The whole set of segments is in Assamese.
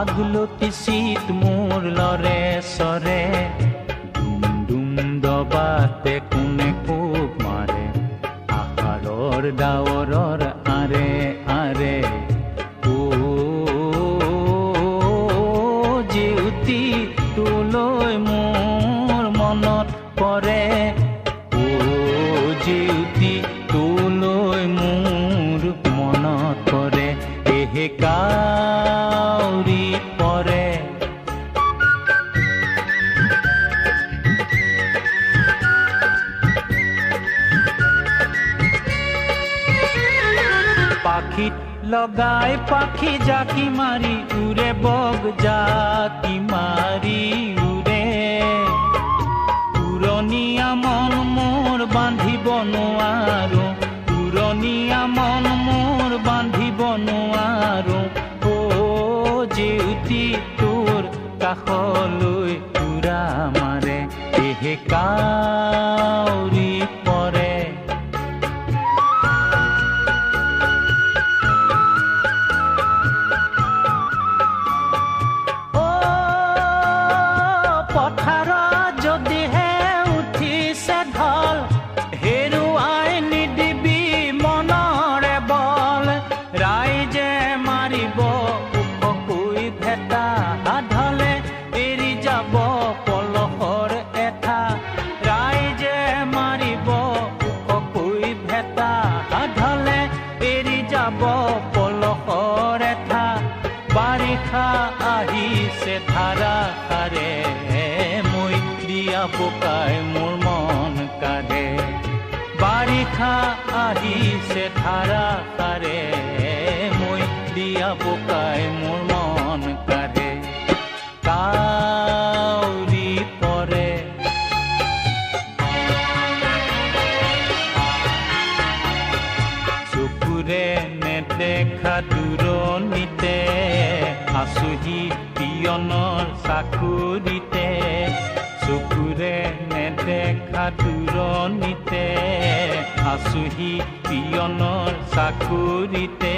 আগলতি শীত মোৰ লৰে চৰে ডুম ডুম দবাতে কোনে কোব মাৰে আহাৰৰ ডাৱৰৰ আৰে আৰে ও জেউতি তোলৈ মোৰ মনত পৰে ও জেউতি তোলৈ মোৰ মনত পৰে এহে কাউৰী পৰে পাখিত লগাই পাখি জাকি মাৰি উৰে বগ জাকি মাৰি উৰে উৰণীয়া মন মোৰ বান্ধিব নোৱাৰো উৰণীয়া মন মোৰ বান্ধিব নোৱাৰো ও জেউতি তোৰ কাষলৈ উৰা মাৰে এহে কাউৰী পৰে পথাৰত যদিহে উঠিছে ঢল হেৰুৱাই নিদিবি মনৰে বল ৰাইজে মাৰিব ওখকৈ ভেটা ঢলে এৰি যাব পলহৰ এঠা ৰাইজে মাৰিব ওখকৈ ভেটা ঢলে এৰি যাব পলহৰ এঠা বাৰিষা আহিছে ধাৰাসাৰে মই দিয়া বোকাই মোৰ মন কাঢ়ে বাৰিষা আহিছে ধাৰাসাৰে মই দিয়া বোকাই মোৰ মন কাঢ়ে কাউৰী পৰে চকুৰে নেদেখা দূৰণিতে আছোহি পিয়নৰ চাকুৰিতে চকুৰে নেদেখা দূৰণিতে আছোহি পিয়নৰ চাকুৰিতে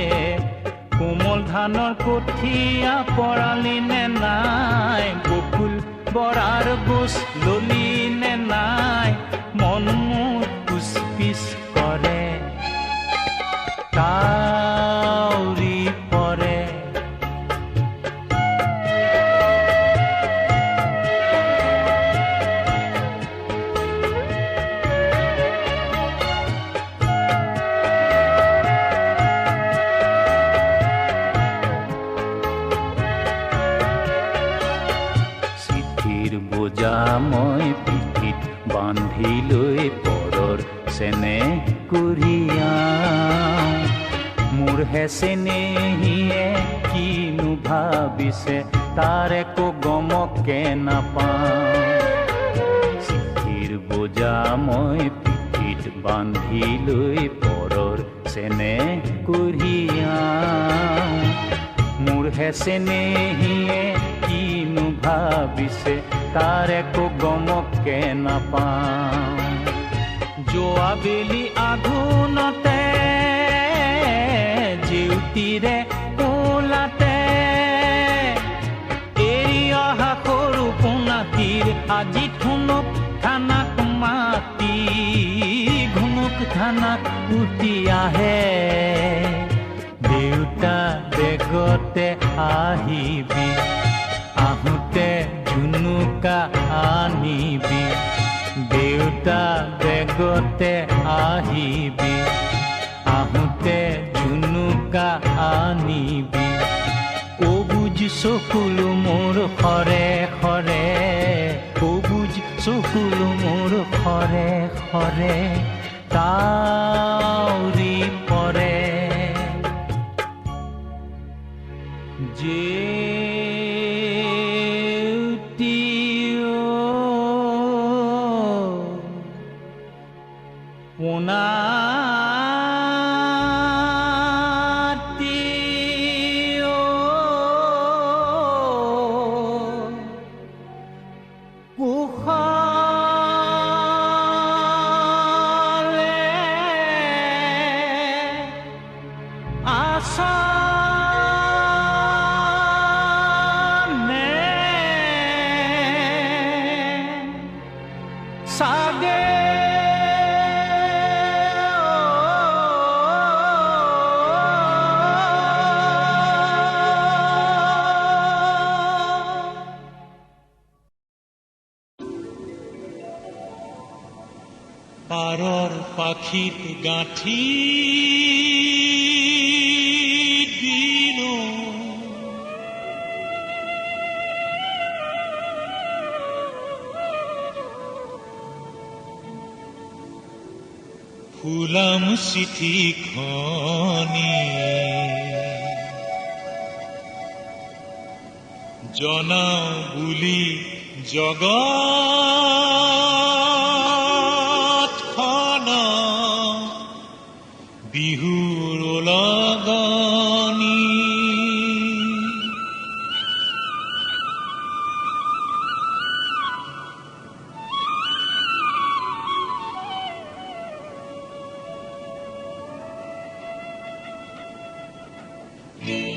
কোমল ধানৰ কঠীয়া পৰালি নে নাই বকুল বৰাৰ গোছ ললি নে নাই মন মোৰ কোচ পিচ কৰে কাউৰী পৰে চিঠিৰ বোজা মই পিঠিত বান্ধি লৈ পৰৰ চেনেহ কঢ়িয়াওঁ মোৰ হে চেনেহীয়ে কিনো ভাবিছে তাৰ একো গমকে নাপাওঁ চিঠিৰ বোজা মই পিঠিত বান্ধি লৈ পৰৰ চেনেহ কঢ়িয়াওঁ মোৰ হে চেনেহীয়ে কিনো ভাবিছে তাৰ একো গমকে নাপাওঁ যোৱা বেলি আঘোণতে জেউতিৰে কোলাতে এৰি অহা সৰু পোনাটিৰ আজি ঠুনুক থানাক মাতি ঘুনুক থানাক উটি আহে দেউতা বেগতে আহিবি আহোঁতে ঝুনুকা আনিবি দেউতা বেগতে আহিবি আহোঁতে ঝুনুকা আনিবি অবুজ চকুলো মোৰ খৰে খৰে অবুজ চকুলো মোৰ খৰে খৰে কাউৰী পৰে জেউতি পোনাতি কুশলে আশা পাৰৰ পাখিত গাঁঠি দিলো ফুলাম চিঠিখনি জনাও বুলি জগতখন বিহুৰ লগনি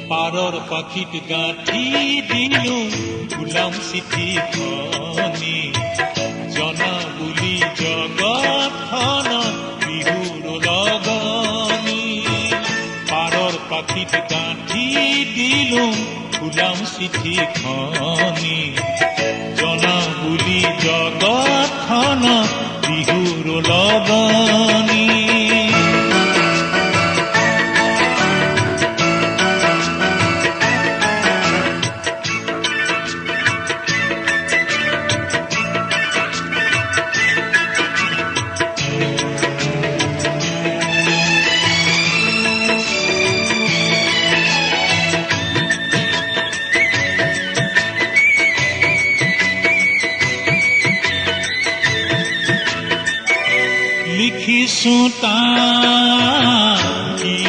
পাৰৰ পাখিত গাঁঠি দিলো ফুলাম চিঠিখনি জনা বুলি জগতখন বিহুৰ লগনি পাৰৰ পাখিত গাঁঠি দিলো ফুলাম চিঠিখনি জনা বুলি জগতখন বিহুৰ লগনি লিখিছো কি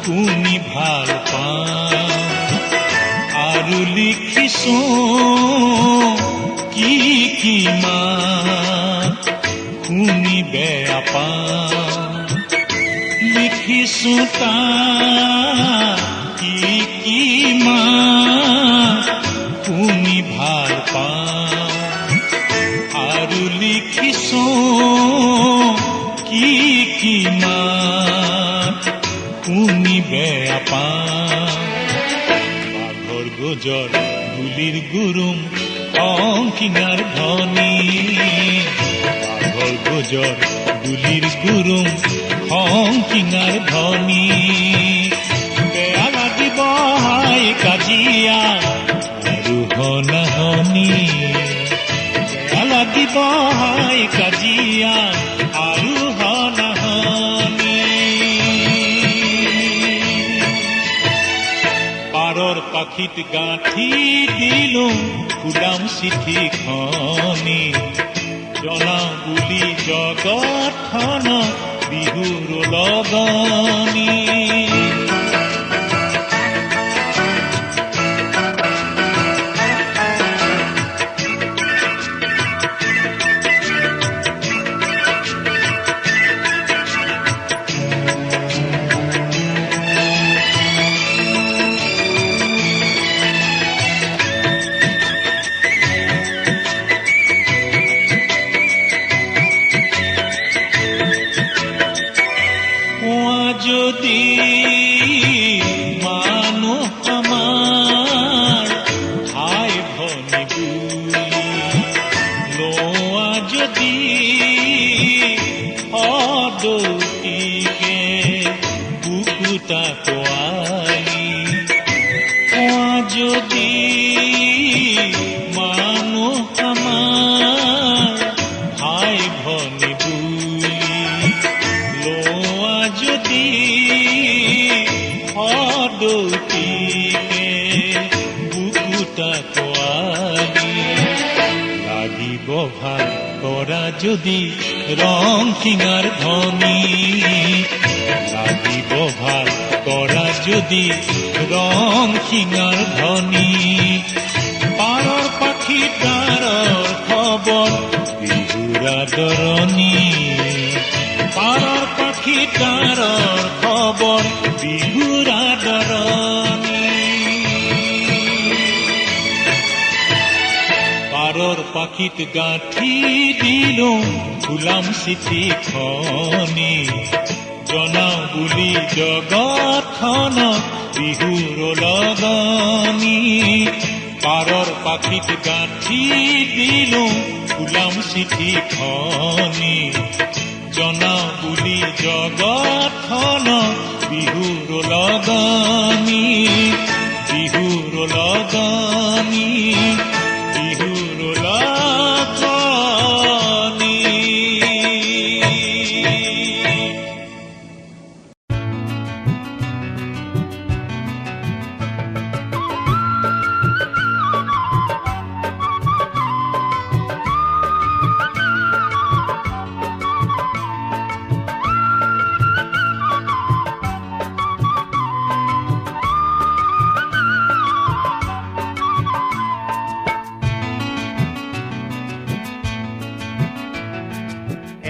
শুনি ভাল পাওঁ আৰু লিখিছো কি শুনি বেয়া পাওঁ লিখিছো কি শুনি ভাল পাওঁ আৰু লিখিছো কি শুনি বেয়া পাওঁ বাঘৰ গোজৰ গুলিৰ গুৰুম অংকিঙাৰ ধনী বাঘৰ গোজৰ গুলিৰ গুৰুম অংকিঙাৰ ধনী বেয়া লাগিব হাই কাজিয়া আৰু হনাহনি লাগিব হাই কাজিয়া আৰু হনাহনি পাৰৰ পাখিত গাঁঠি দিলো ফুলাম চিঠিখনি জনা বুলি জগতখন বিহুৰ লগনি যদি মানুহ আমাৰ ভাই ভনী বুলি লোৱা যদি সদৌতিকে বুকুটা পোৱালি যদি মানুহ আমাৰ ভাই ভনী বুলি লোৱা যদি সদৌতিকে বুকুটা পোৱালি লাগিব ভাল কৰা যদি ৰংকিঙাৰ ধনী লাগিব ভাল কৰা যদি ৰংকিঙাৰ ধনী পাৰৰ পাখি তাৰৰ খবৰ বিহুৰ আদৰণি পাৰৰ পাখি তাৰৰ খবৰ বিহুৰ আদৰণি পাৰৰ পাখিত গাঁঠি দিলো ফুলাম চিঠিখনি জনাও বুলি জগতখন বিহুৰ লগনি পাৰৰ পাখিত গাঁঠি দিলো ওলাম চিঠিখনি জনাও বুলি জগতখনক বিহুৰ লগানি বিহুৰ লগানি বিহুৰ লগানি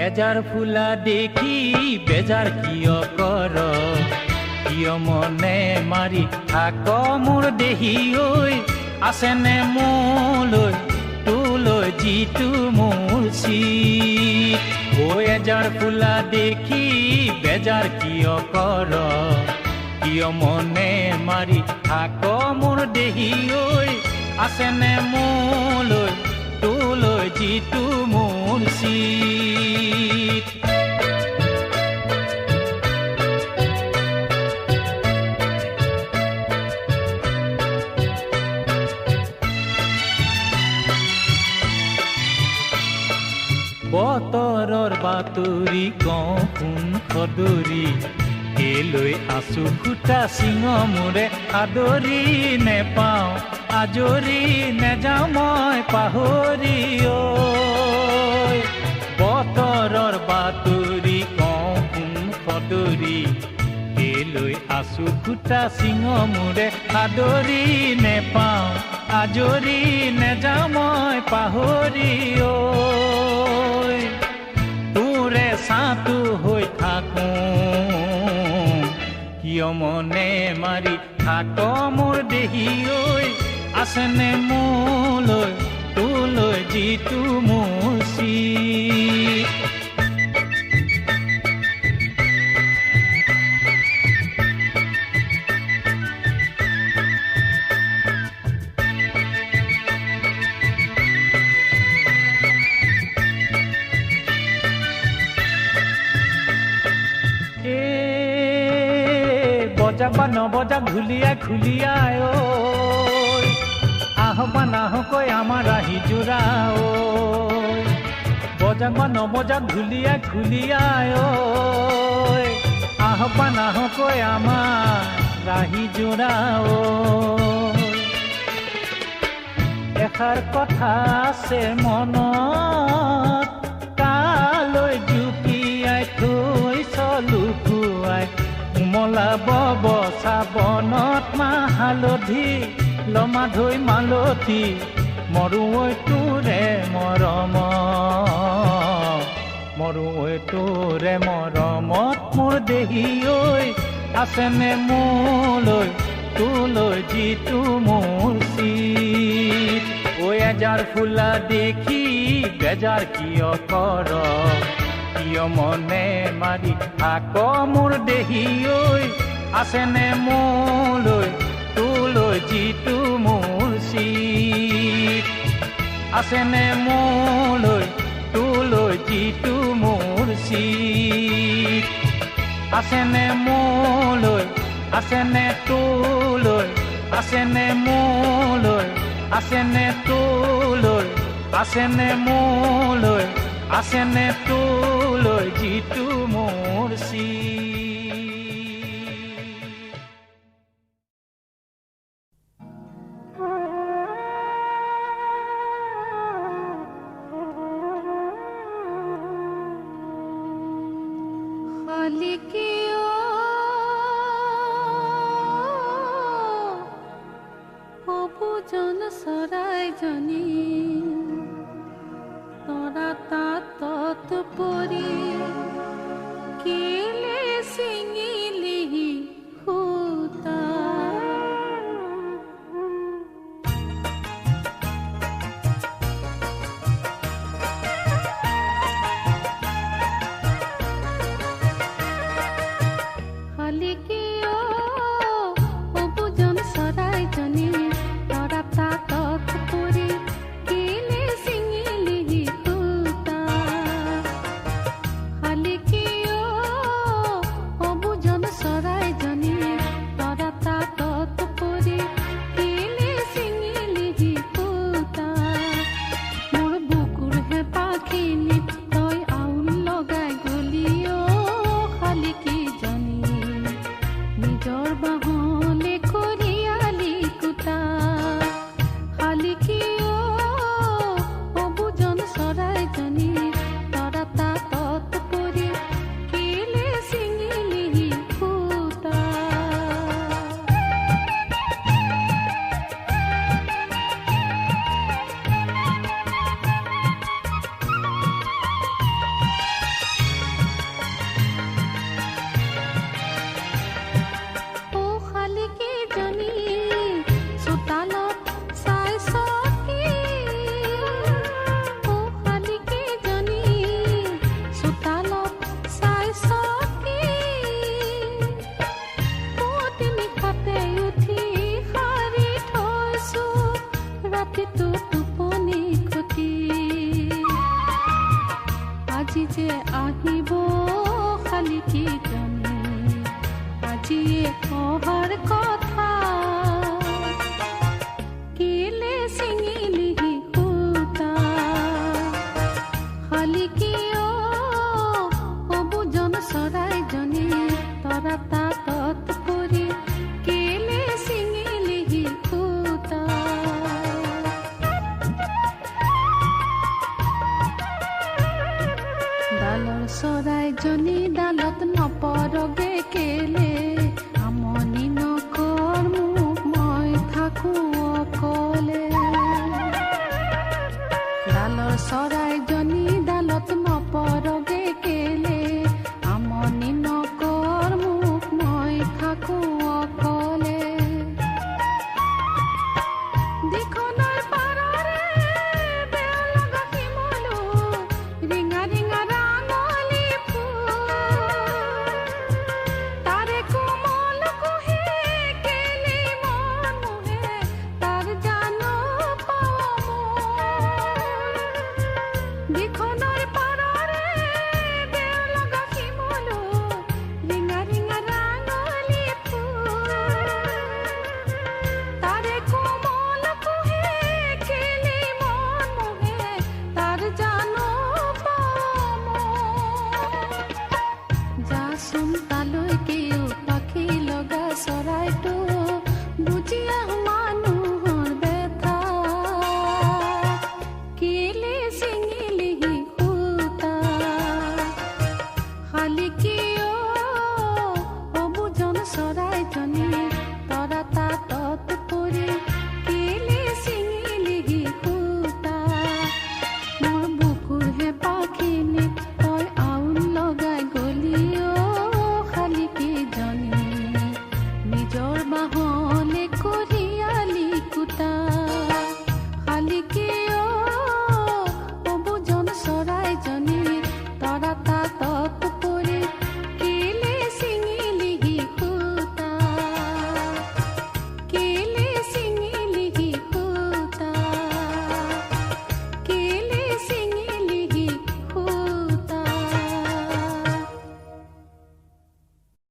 এজাৰ ফুলা দেখি বেজাৰ কিয় কৰ কিয় মনে মাৰি থাক মোৰ দেহি ঐ আছেনে মোলৈ তোলৈ যিটো মোৰ চিত ঐ এজাৰ ফুলা দেখি বেজাৰ কিয় কৰ কিয় মনে মাৰি থাক মোৰ দেহি ঐ আছেনে মোলৈ তোলৈ যিটো মোৰ চিত বতৰৰ বাতৰি কওঁ কোন সদৰি কেলৈ আছো খুটা চিঙ মোৰে আদৰি নেপাওঁ আজৰি নেযাওঁ মই পাহৰি ঐ বতৰৰ বাতৰি কওঁ কোন সদৰি কেলৈ আছো খুটা চিঙ মোৰে আদৰি নেপাওঁ আজৰি নেযাওঁ মই পাহৰি ঐ তোৰে ছাঁটো হৈ থাকোঁ কিয় মনে মাৰি থাক মোৰ দেহি ঐ আছেনে মোলৈ তোলৈ যিটো মোৰ চিত বজাবা নবজা ঘুলিয়াই খুলিয়াই ঐ আহবা নাহকৈ আমাৰ আহি জোৰা ঐ বজাবা নবজা ঘুলিয়াই খুলিয়াই ঐ আহবা নাহকৈ আমাৰ আহি জোৰা ঐ এষাৰ কথা আছে মনত কালৈ জুকিয়াই থৈছ লুকুৱাই উমলা বব চাবনত মাহ হালধি লমা ধৈ মালতী মৰুঐ তোৰে মৰম মৰুঐ তোৰে মৰমত মোৰ দেহি ঐ আছেনে মোলৈ তোলৈ যিটো মোৰ চিত ঐ এজাৰ ফুলা দেখি বেজাৰ কিয় কৰ কিয় মনে মাৰি থাক মোৰ দেহি ঐ আছেনে মোলৈ তোলৈ যিটো মোৰ চিত আছেনে মোলৈ তোলৈ যিটো মোৰ চিত আছেনে মোলৈ আছেনে তোলৈ আছেনে মোলৈ আছেনে তোলৈ আছেনে মোলৈ আছেনে তোলৈ যিটো মোৰ চিত পৰি কেলে নিজৰ বাহনে কৰিয়ালি কুটা শালিকি অবুজন চৰাইজনী তৰা তাঁতত পৰি কেলে ছিঙিলি সূতা আজি যে আহিব শালিকীজনী আজিয়ে অহাৰ কথা